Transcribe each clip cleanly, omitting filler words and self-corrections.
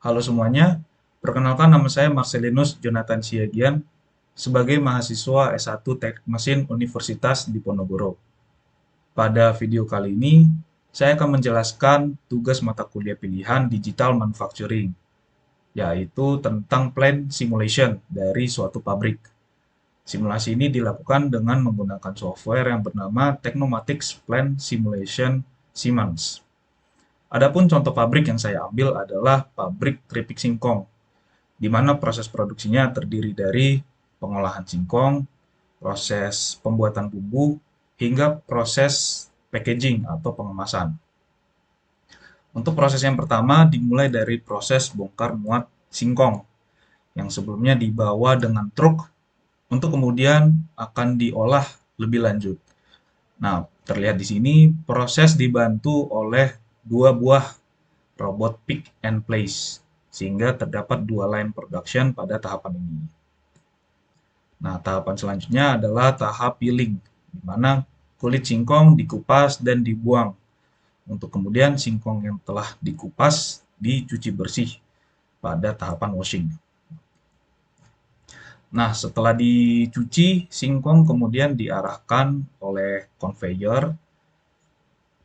Halo semuanya, perkenalkan nama saya Marcelinus Jonathan Siagian sebagai mahasiswa S1 Teknik Mesin Universitas Diponegoro. Pada video kali ini, saya akan menjelaskan tugas mata kuliah pilihan Digital Manufacturing, yaitu tentang plant simulation dari suatu pabrik. Simulasi ini dilakukan dengan menggunakan software yang bernama Technomatics Plant Simulation Siemens. Adapun contoh pabrik yang saya ambil adalah pabrik keripik singkong, di mana proses produksinya terdiri dari pengolahan singkong, proses pembuatan bumbu, hingga proses packaging atau pengemasan. Untuk proses yang pertama dimulai dari proses bongkar muat singkong yang sebelumnya dibawa dengan truk untuk kemudian akan diolah lebih lanjut. Nah, terlihat di sini proses dibantu oleh dua buah robot pick and place sehingga terdapat dua line production pada tahapan ini. Nah, tahapan selanjutnya adalah tahap peeling, di mana kulit singkong dikupas dan dibuang, untuk kemudian singkong yang telah dikupas dicuci bersih pada tahapan washing. Nah, setelah dicuci, singkong kemudian diarahkan oleh conveyor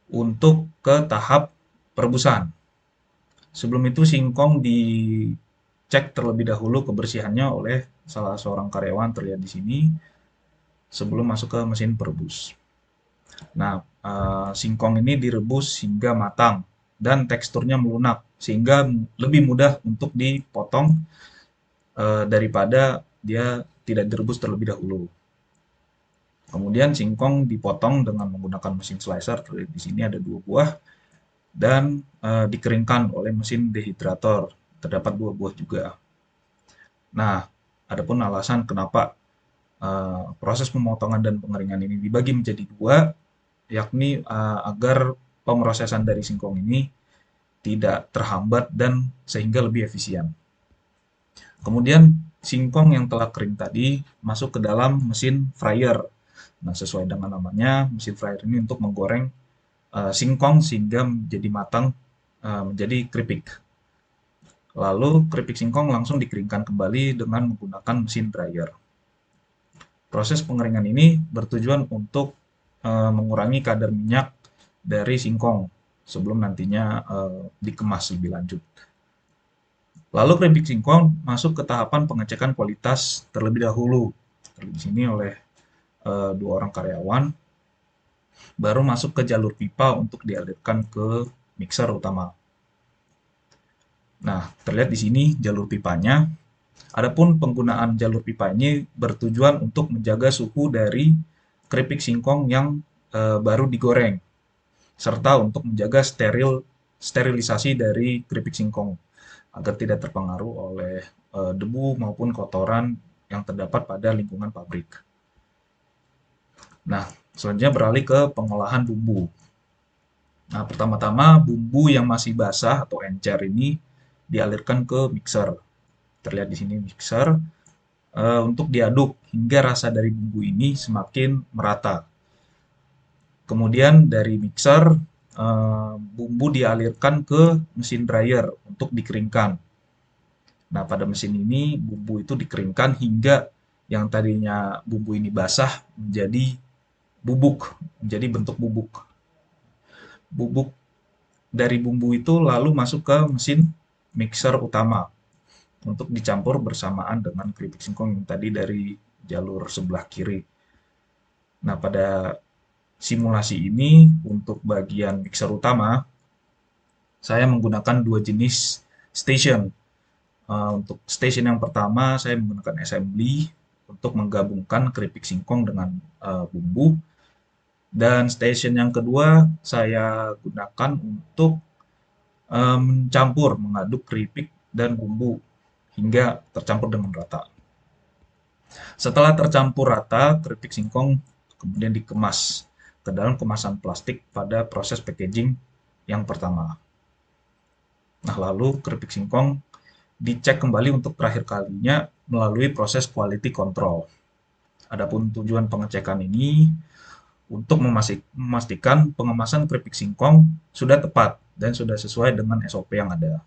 untuk ke tahap perebusan. Sebelum itu singkong dicek terlebih dahulu kebersihannya oleh salah seorang karyawan terlihat di sini sebelum masuk ke mesin perebus. Nah, singkong ini direbus hingga matang dan teksturnya melunak sehingga lebih mudah untuk dipotong daripada dia tidak direbus terlebih dahulu. Kemudian singkong dipotong dengan menggunakan mesin slicer. Di sini ada dua buah dan dikeringkan oleh mesin dehidrator. Terdapat dua buah juga. Nah, adapun alasan kenapa proses pemotongan dan pengeringan ini dibagi menjadi dua, yakni agar pemrosesan dari singkong ini tidak terhambat dan sehingga lebih efisien. Kemudian singkong yang telah kering tadi masuk ke dalam mesin fryer. Nah, sesuai dengan namanya, mesin fryer ini untuk menggoreng singkong sehingga menjadi matang, menjadi keripik. Lalu keripik singkong langsung dikeringkan kembali dengan menggunakan mesin dryer. Proses pengeringan ini bertujuan untuk mengurangi kadar minyak dari singkong sebelum nantinya dikemas lebih lanjut. Lalu keripik singkong masuk ke tahapan pengecekan kualitas terlebih dahulu. Di sini oleh dua orang karyawan, baru masuk ke jalur pipa untuk dialirkan ke mixer utama. Nah, terlihat di sini jalur pipanya. Adapun penggunaan jalur pipa ini bertujuan untuk menjaga suhu dari keripik singkong yang baru digoreng, serta untuk menjaga sterilisasi dari keripik singkong agar tidak terpengaruh oleh debu maupun kotoran yang terdapat pada lingkungan pabrik. Nah, selanjutnya beralih ke pengolahan bumbu. Nah, pertama-tama bumbu yang masih basah atau encer ini dialirkan ke mixer. Terlihat di sini mixer untuk diaduk hingga rasa dari bumbu ini semakin merata. Kemudian dari mixer bumbu dialirkan ke mesin dryer untuk dikeringkan. Nah, pada mesin ini bumbu itu dikeringkan hingga yang tadinya bumbu ini basah menjadi bubuk, menjadi bentuk bubuk. Bubuk dari bumbu itu lalu masuk ke mesin mixer utama untuk dicampur bersamaan dengan keripik singkong yang tadi dari jalur sebelah kiri. Nah, pada simulasi ini untuk bagian mixer utama, saya menggunakan dua jenis station. Untuk station yang pertama, saya menggunakan assembly untuk menggabungkan keripik singkong dengan bumbu. Dan station yang kedua, saya gunakan untuk mencampur, mengaduk keripik dan bumbu hingga tercampur dengan rata. Setelah tercampur rata, keripik singkong kemudian dikemas ke dalam kemasan plastik pada proses packaging yang pertama. Nah, lalu keripik singkong dicek kembali untuk terakhir kalinya melalui proses quality control. Adapun tujuan pengecekan ini untuk memastikan pengemasan keripik singkong sudah tepat dan sudah sesuai dengan SOP yang ada.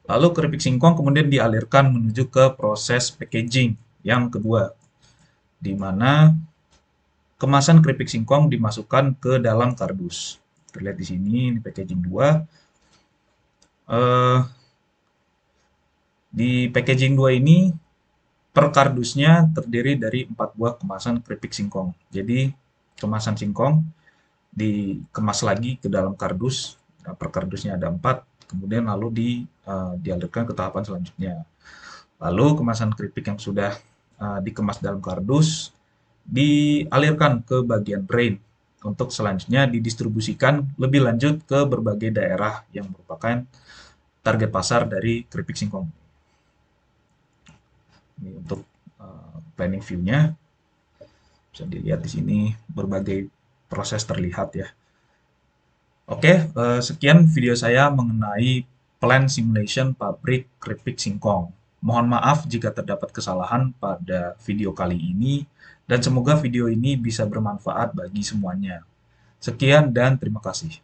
Lalu keripik singkong kemudian dialirkan menuju ke proses packaging yang kedua, di mana kemasan keripik singkong dimasukkan ke dalam kardus. Terlihat di sini, ini packaging 2. Eh, di packaging 2 ini, per kardusnya terdiri dari 4 buah kemasan keripik singkong. Jadi, kemasan singkong dikemas lagi ke dalam kardus. Nah, per kardusnya ada 4, kemudian lalu dialirkan ke tahapan selanjutnya. Lalu kemasan keripik yang sudah dikemas dalam kardus dialirkan ke bagian drain untuk selanjutnya didistribusikan lebih lanjut ke berbagai daerah yang merupakan target pasar dari keripik singkong. Ini untuk planning view-nya bisa dilihat di sini berbagai proses terlihat ya. Oke, sekian video saya mengenai plan simulation pabrik keripik singkong. Mohon maaf jika terdapat kesalahan pada video kali ini, dan semoga video ini bisa bermanfaat bagi semuanya. Sekian dan terima kasih.